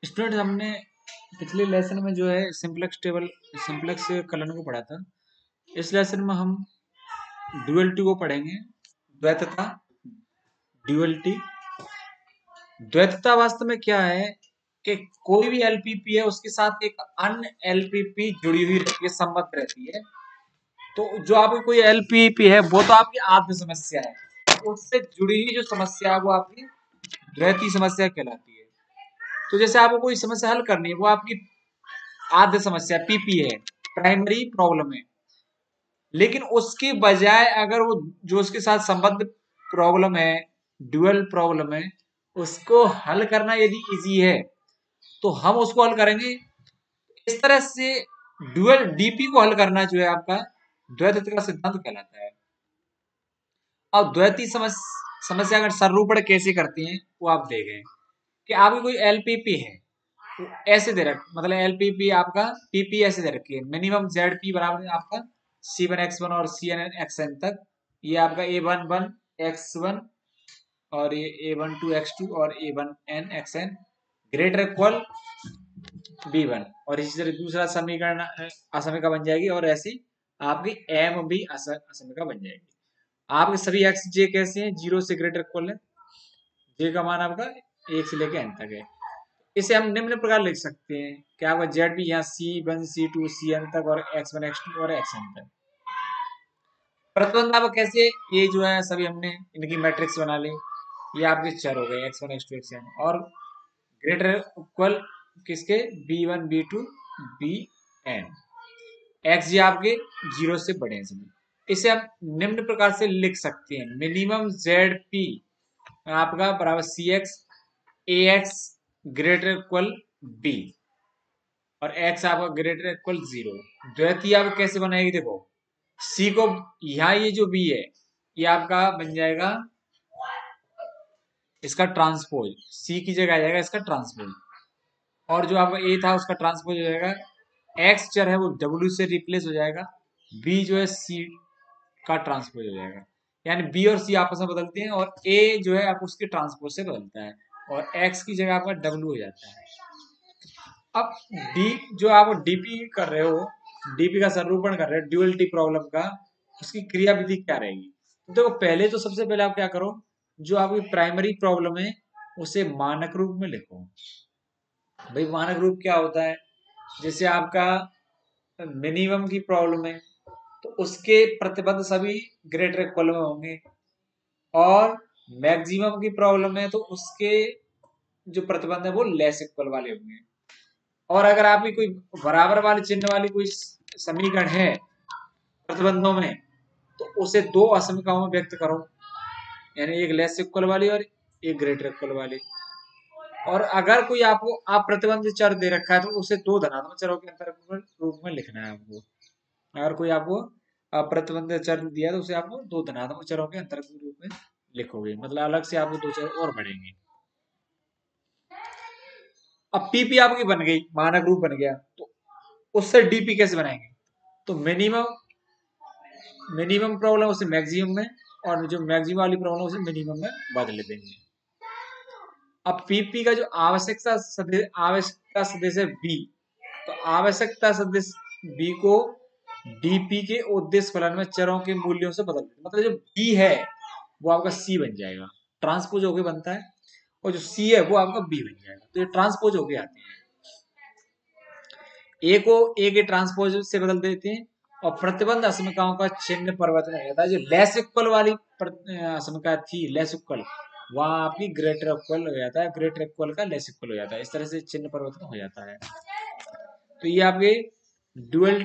Student हमने पिछले lesson में जो है सिंप्लेक्स कलन को पढ़ा था। इस लेसन में हम ड्यूअलिटी को पढ़ेंगे। द्वैतता, ड्यूअलिटी। द्वैतता वास्तव में क्या है कि कोई भी एलपीपी है उसके साथ एक अन्य एलपीपी जुड़ी हुई रहती है, संबद्ध रहती है। तो जो आपकी कोई एलपीपी है वो तो आपकी आद्य समस्या है, उससे जुड़ी हुई जो समस्या है वो आपकी द्वैती समस्या कहलाती है। तो जैसे आपको कोई समस्या हल करनी है वो आपकी आद्य समस्या पीपी है, प्राइमरी प्रॉब्लम है। लेकिन उसकी बजाय अगर वो जो उसके साथ संबद्ध प्रॉब्लम है, ड्यूअल प्रॉब्लम है, उसको हल करना यदि इजी है तो हम उसको हल करेंगे। इस तरह से ड्यूअल डीपी को हल करना जो है आपका द्वैत का सिद्धांत कहलाता है। अब द्वैती समस्या अगर संरूपण कैसे करती हैं वो आप देखें कि आपकी कोई एलपीपी है, तो ऐसे दे रख मतलब एलपीपी आपका पीपी ऐसे दे रखी है, मिनिमम जेड पी बराबर है आपका C1 X1 और CN Xn तक। ये आपका A11 X1 और ये A12 X2 और A1n Xn greater equal B1। और इसी तरह दूसरा समीकरण असमिका बन जाएगी और ऐसी आपकी एम भी असमिका बन जाएगी। आपके सभी एक्स जे कैसे हैं, 0 से ग्रेटर इक्वल है। जे का मान आपका 1 से लेकर n तक है। इसे हम निम्न प्रकार लिख सकते हैं कि आपका जेड भी यहाँ C1 C2 CN तक और X1 X2 और Xn तक। प्रतिबंध आपका कैसे, ये जो है सभी हमने इनकी मैट्रिक्स बना ली। ये आपके चर हो गए X1 X2 Xn और ग्रेटर इक्वल किसके, B1 B2 Bn। X ये आपके 0 से बड़े हैं सभी। इसे हम निम्न प्रकार से लिख सकते हैं, मिनिमम जेड पी आपका बराबर CX AX greater equal B और X आपका ग्रेटर इक्वल 0। द्वैतीय आप कैसे बनाएगी, देखो C को यहाँ ये जो B है ये आपका बन जाएगा इसका ट्रांसपोज, C की जगह आ जाएगा इसका ट्रांसपोज। और जो आपका A था उसका ट्रांसपोज हो जाएगा, X चर है वो W से रिप्लेस हो जाएगा, B जो है C का ट्रांसपोज हो जाएगा। यानी B और C आपस में बदलते हैं और A जो है आप उसके ट्रांसपोज से बदलता है और X की जगह आपका W हो जाता है। अब डी जो आप डीपी कर रहे हो, डीपी का संरूपण कर रहे हो ड्यूअलिटी प्रॉब्लम का, उसकी क्रियाविधि क्या रहेगी। तो देखो पहले तो सबसे पहले आप क्या करो, जो आपकी प्राइमरी प्रॉब्लम है उसे मानक रूप में लिखो। भाई मानक रूप क्या होता है, जैसे आपका मिनिमम की प्रॉब्लम है तो उसके प्रतिबंध सभी ग्रेटर इक्वल में होंगे, और मैक्सिमम की प्रॉब्लम है तो उसके जो प्रतिबंध है वो लेस इक्वल वाले होंगे। और अगर आपकी कोई बराबर वाले चिन्ह वाली कोई समीकरण है प्रतिबंधों में तो उसे दो असमिकाओं में व्यक्त करो, यानी एक लेस इक्वल वाली और एक ग्रेटर इक्वल वाली। और अगर कोई आपको आप प्रतिबंध चर दे रखा है तो उसे दो धनात्मक चरों के अंतर रूप में लिखना है आपको। अगर कोई आपको प्रतिबंध चर दिया तो उसे आपको दो धनात्मक चरों के अंतर रूप में लिखोगे, मतलब अलग से आपको दो चर और बढ़ेंगे। अब पीपी आपकी बन गई, मानक रूप बन गया, तो उससे डीपी कैसे बनाएंगे, तो मिनिमम प्रॉब्लम उसे मैक्सिमम में और जो मैक्सिमम वाली प्रॉब्लम उसे मिनिमम में बदल देंगे। अब पीपी का जो आवश्यकता सदिश है बी, तो आवश्यकता सदिश बी को डीपी के उद्देश्य फलन में चरों के मूल्यों से बदल देंगे। मतलब जो बी है वो आपका सी बन जाएगा, ट्रांसपोज होके बनता है, और जो सी है वो आपका बी बन जाएगा, तो ये ट्रांसपोज होके आते हैं। ए को ए के ट्रांसपोज से बदल देते हैं और प्रतिबंध असमिकाओं का चिन्ह परिवर्तन हो जाता है। जो लेस इक्वल वाली असमिका थी लेस इक्वल, वहां आपकी ग्रेटर इक्वल हो जाता है, ग्रेटर इक्वल का लेस इक्वल हो जाता है। इस तरह से चिन्ह परिवर्तन हो जाता है। तो ये आपके डुअल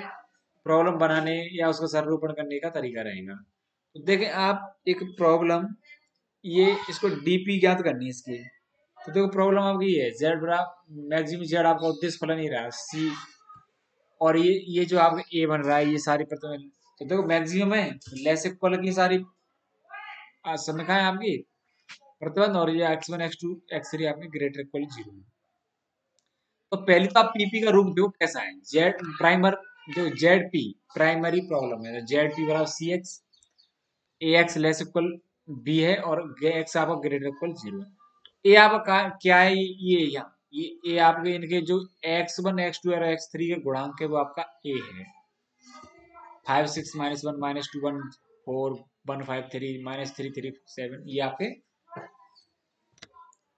प्रॉब्लम बनाने या उसका सररूपण करने का तरीका रहेगा। तो देखें आप एक प्रॉब्लम, ये इसको डीपी ज्ञात करनी है इसकी। तो देखो प्रॉब्लम आपकी ये है, जेड बराबर मैक्सिमम जेड आपका उद्देश्य फलन ही रहा सी, और ये जो आपका ए बन रहा है ये सारी प्रतिबंध, तो देखो मैक्सिमम है लेस इक्वल की सारी समीकरण आपकी प्रतिबंध, और ये X1 X2 X3 आपकी ग्रेटर इक्वल 0 है। तो पहले तो आप पीपी का रूप देखो कैसा है, जेड प्राइमर जो जेड पी प्राइमरी प्रॉब्लम है, जेड पी बराबर C X A x less equal B है और एक्स आपका ग्रेटर इक्वल 0 है। ए आपका क्या है, ये यहाँ ये आपके इनके जो x1 x2 और x3 के गुणांक है वो आपका a है। 5 6 -1 -2 1 4 1 5 3 -3 3 7 ये आपके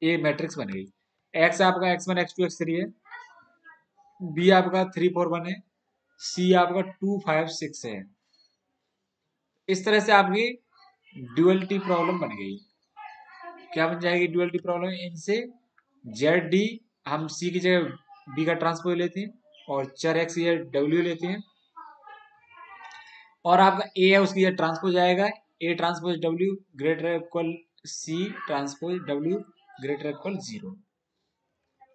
ये मैट्रिक्स बन गई। x आपका x1 x2 x3 है, b आपका 3 4 1 है, c आपका 2 5 6 है। इस तरह से आपकी ड्युअलिटी प्रॉब्लम बन गई। क्या बन जाएगी ड्युअलिटी प्रॉब्लम? इनसे जेड डी हम सी की जगह बी का ट्रांसपोज लेते हैं और चर एक्स या डब्ल्यू लेते हैं, और आपका ए है उसकी जगह ट्रांसपोज आएगा A transpose W greater equal C transpose W greater equal 0।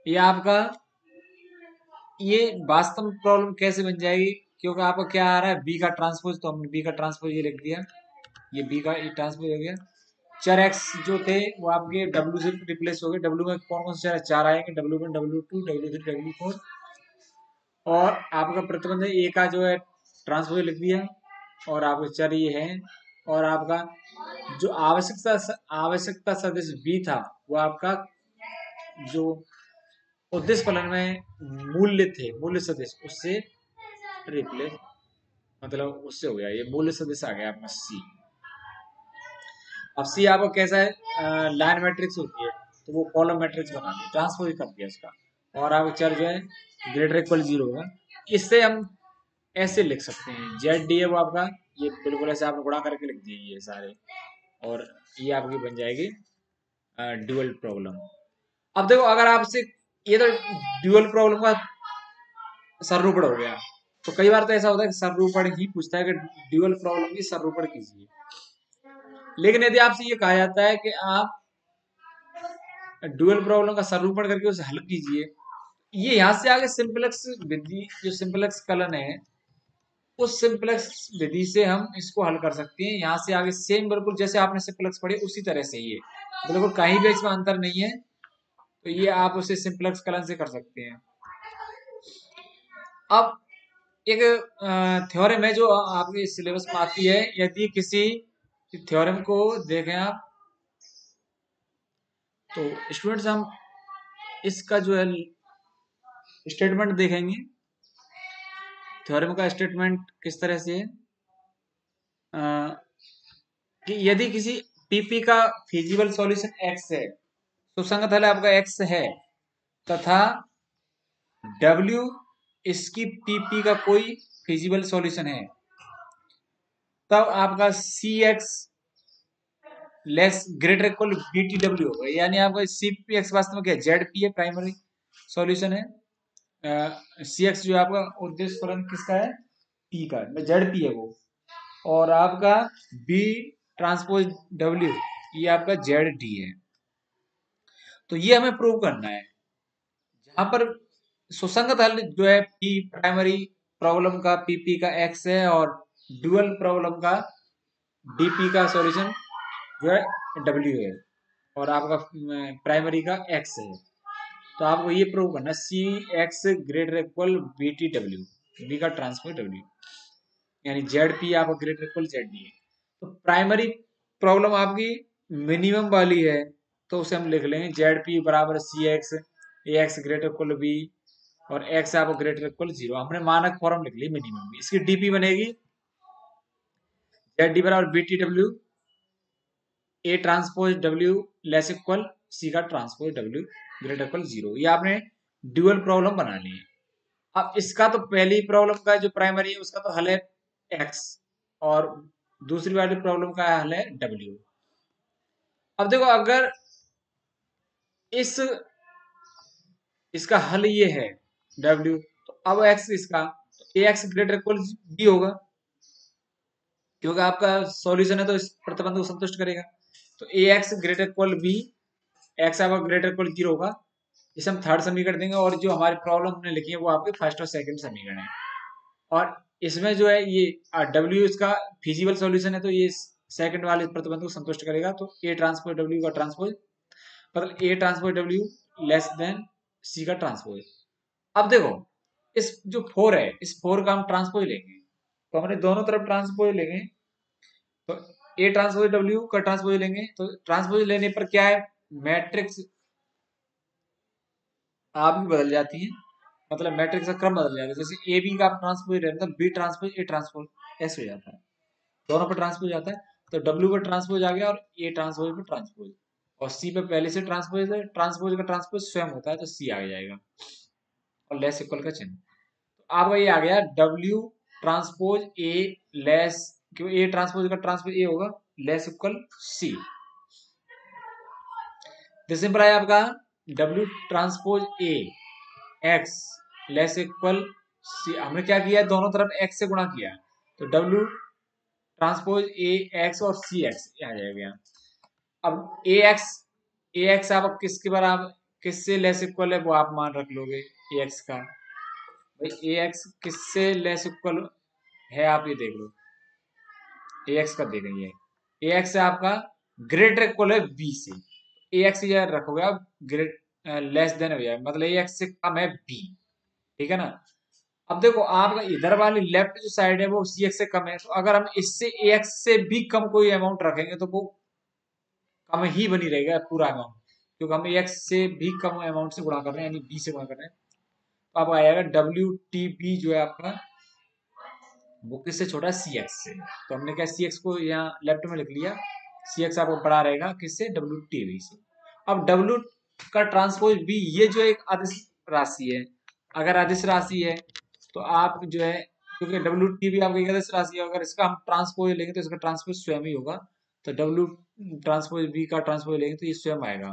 ये आपका ये वास्तव में प्रॉब्लम कैसे बन जाएगी? क्योंकि आपका क्या आ रहा है बी का ट्रांसपोज, तो हमने बी का ट्रांसपोज ये लिख दिया, ये बी का ट्रांसपोज हो गया। चर एक्स जो थे वो आपके डब्ल्यू से रिप्लेस हो गए। डब्ल्यू में कौन कौन से चर? 4 आएंगे, डब्ल्यू1 डब्ल्यू2 डब्ल्यू3 डब्ल्यू4, और आपका प्रतिबंध ए का जो है ट्रांसपोज लिख दिया, और आपके चर ये है, और आपका जो आवश्यकता सदिश बी था वो आपका जो उद्देश्य फलन में मूल्य थे, मूल्य सदिश, उससे रिप्लेस, मतलब उससे हो गया, ये मूल्य सदिश आ गया आपका सी। अब सी आपको कैसा है? लाइन मैट्रिक्स होती है तो वो कॉलम मैट्रिक्स बना दिया, ट्रांसपोज कर दिया उसका, और आपका चर जो है ग्रेटर इक्वल 0 होगा। इससे हम ऐसे लिख सकते हैं जेड डी है वो आपका, ये बिल्कुल ऐसे आपने गुणा करके लिख दिए ये सारे, और ये आपकी बन जाएगी ड्यूअल प्रॉब्लम। अब देखो अगर आपसे ये तो ड्यूअल प्रॉब्लम का सररूपण हो गया, तो कई बार तो ऐसा होता है कि सररूपण ही पूछता है कि ड्यूअल प्रॉब्लम की सररूपण कीजिए। लेकिन यदि आपसे ये कहा जाता है कि आप ड्यूअल प्रॉब्लम का सररूपण करके उसे हल कीजिए, ये यहां से आगे सिंपलेक्स विधि, जो सिंपलेक्स कलन है, उस सिंपलेक्स विधि से हम इसको हल कर सकते हैं। यहाँ से आगे सेम बिल्कुल जैसे आपने सिंपलेक्स पढ़े उसी तरह से ही है, बिल्कुल कहीं भी इसमें अंतर नहीं है, तो ये आप उसे सिंपलेक्स कलन से कर सकते हैं। अब एक थ्योरम है जो आपके सिलेबस में आती है, यदि किसी थ्योरम को देखें आप, तो स्टूडेंट्स हम इसका जो है स्टेटमेंट देखेंगे। थ्योरम का स्टेटमेंट किस तरह से है कि यदि किसी पीपी का फिजिबल सॉल्यूशन एक्स है, तो संगत हल आपका एक्स है, तथा डब्ल्यू इसकी पीपी का कोई फिजिबल सॉल्यूशन है, तब आपका C X less greater equal B T W होगा। यानी आपका सी पी एक्स वास्तव में क्या है? जेड पी है, प्राइमरी सॉल्यूशन है। सी एक्स जो है आपका उद्देश्य फलन किसका है? पी का, जेड पी है वो, और आपका बी ट्रांसपोज डब्ल्यू ये आपका जेड डी है। तो ये हमें प्रूव करना है। जहां पर सुसंगत हल जो है पी प्राइमरी प्रॉब्लम का पीपी का एक्स है, और ड्यूअल प्रॉब्लम का डीपी का सॉल्यूशन जो है डब्ल्यू है, और आपका प्राइमरी का एक्स है। तो आपको ये प्रूव करना C x greater equal B T W, B का ट्रांसपोज डब्ल्यू, यानी जेड पी आपका ग्रेटर इक्वल जेड डी है। तो प्राइमरी प्रॉब्लम आपकी मिनिमम वाली है, तो उसे हम लिख लेंगे जेड पी बराबर C X A X greater equal B, और एक्स आपको ग्रेटर इक्वल 0। हमने मानक फॉर्म लिख ली मिनिमम। इसकी डीपी बनेगी जेड डी बराबर B T W A transpose W less equal C का ट्रांसपोज डब्ल्यू ग्रेटर इक्वल 0। ये आपने ड्यूअल प्रॉब्लम बना ली है। अब इसका तो पहली प्रॉब्लम का जो प्राइमरी है उसका तो हल है एक्स, और दूसरी वाली प्रॉब्लम का हल है डब्ल्यू। अब देखो अगर इस इसका हल ये है डब्ल्यू, तो अब एक्स इसका, तो A X greater equal B होगा, क्योंकि आपका सॉल्यूशन है तो इस प्रतिबंध को संतुष्ट करेगा। तो A X greater equal B, X आपका ग्रेटर इक्वल 0 होगा। इसे हम थर्ड समीकरण देंगे, और जो हमारी प्रॉब्लम हमने लिखी है वो आपके फर्स्ट और सेकंड समीकरण है। और इसमें जो है ये डब्ल्यू इसका फिजिबल सॉल्यूशन है, तो ये सेकंड वाले प्रतिबंध को संतुष्ट करेगा। तो ए ट्रांसपोज डब्ल्यू का ट्रांसपोज, मतलब A transpose W less than C का ट्रांसपोज। अब देखो इस जो 4 है, इस 4 का हम ट्रांसपोज लेंगे, तो हमने दोनों तरफ ट्रांसपोज लेंगे, तो ए ट्रांसपोज डब्ल्यू का ट्रांसपोज लेंगे, तो ट्रांसपोज लेने पर क्या है? मैट्रिक्स आप भी बदल जाती है, मतलब मैट्रिक्स का क्रम बदल जाता है। जैसे ए बी का ट्रांसपोज रहता है, बी ट्रांसपोज ए ट्रांसपोज ऐसे हो जाता है, दोनों पर ट्रांसपोज जाता है। तो डब्ल्यू पर ट्रांसपोज आ गया और ए ट्रांसपोज पर ट्रांसपोज, और सी पे पहले से ट्रांसपोज है, ट्रांसपोज का ट्रांसपोज स्वयं होता है, तो सी आ जाएगा और लेस इक्वल का चिन्ह। तो आपका ये आ गया डब्ल्यू ट्रांसपोज ए लेस, क्यों ए ट्रांसपोज का ट्रांसपोज ए होगा, लेस इक्वल सी। सिंपल है आपका डब्ल्यू transpose a x less equal c. हमने क्या किया, दोनों तरफ एक्स से गुणा किया, तो डब्ल्यू ट्रांसपोज ए एक्स और सी एक्स आ जाएगा। अब ए एक्स आप किसके बराबर, किससे लेस इक्वल है वो आप मान रख लोगे, ए एक्स का। भाई ए एक्स किससे लेस इक्वल है आप ये देख लो, ए एक्स का देख रही है, ए एक्स आपका ग्रेटर इक्वल है बी से, ए एक्स रखोगे आप ग्रेट लेस देन हो जाए, मतलब ए एक्स से कम है बी, ठीक है ना। अब देखो आपका इधर वाली लेफ्ट जो साइड है वो सी एक्स से कम है, तो अगर हम इससे ए एक्स से भी कम कोई अमाउंट रखेंगे तो वो कम ही बनी रहेगा पूरा अमाउंट, क्योंकि हम एक्स से भी कम अमाउंट से गुणा कर रहे हैं, यानी बी से गुणा कर रहे हैं। तो अब आएगा डब्ल्यू टी बी जो है आपका, वो किससे छोटा है, सी एक्स से। तो हमने क्या सी एक्स को यहाँ लेफ्ट में लिख लिया, सी एक्स आपको बड़ा रहेगा किससे, डब्ल्यू टी बी से। अब डब्ल्यू का ट्रांसपोज बी, ये जो एक अदिश राशि है, अगर अदिश राशि है तो आप जो है, क्योंकि डब्ल्यू टी बी आपकी अदिश राशि है, अगर इसका हम ट्रांसपोज लेंगे तो इसका ट्रांसपोज स्वयं ही होगा। तो डब्ल्यू ट्रांसपोज बी का ट्रांसपोज लेंगे तो ये स्वयं आएगा,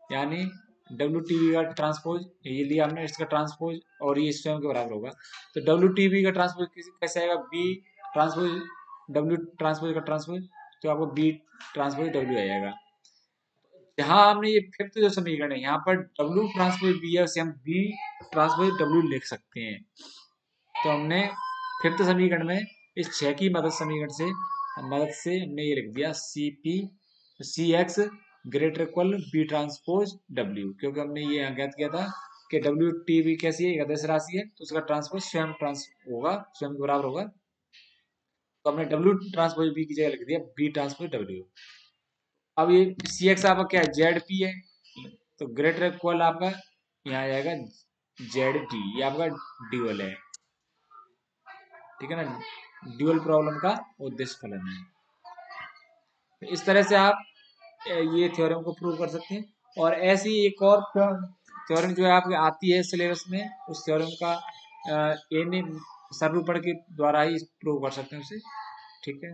यानी डब्ल्यू टी बी का ट्रांसपोज ये लिया हमने, इसका ट्रांसपोज और ये स्वयं के बराबर होगा। तो डब्ल्यू टी बी का ट्रांसपोज कैसे आएगा, बी ट्रांसपोज डब्ल्यू ट्रांसपोज का ट्रांसपोज, तो आपको बी ट्रांसपोज डब्ल्यू आ जाएगा। यहाँ हमने ये फिफ्थ जो समीकरण है, यहाँ पर डब्ल्यू ट्रांसपोज बी है, उसे हम बी ट्रांसपोज डब्ल्यू लिख सकते हैं। तो हमने फिफ्थ समीकरण में इस छह की मदद से हमने ये लिख दिया c p c x greater equal b transpose डब्ल्यू, क्योंकि हमने ये यहाँ ज्ञात किया था कि डब्ल्यू टी बी कैसी है, एक आदर्श राशि है, तो उसका ट्रांसपोज स्वयं ट्रांस होगा, स्वयं के बराबर होगा। तो हमने डब्ल्यू ट्रांसपोज बी की जगह लिख दिया बी ट्रांसपोज डब्ल्यू। अब ये सी एक्स आपका क्या है, जेड पी है, तो ग्रेटर इक्वल आपका यहाँ आ जाएगा जेड टी, ये आपका ड्यूअल है, ठीक है ना, ड्यूअल प्रॉब्लम का उद्देश्य फलन है। तो इस तरह से आप ये थ्योरम को प्रूव कर सकते हैं। और ऐसी एक और थ्योरम जो है आपके आती है सिलेबस में, उस थ्योरम का एन सररूपण के द्वारा ही प्रूव कर सकते हैं उसे, ठीक है।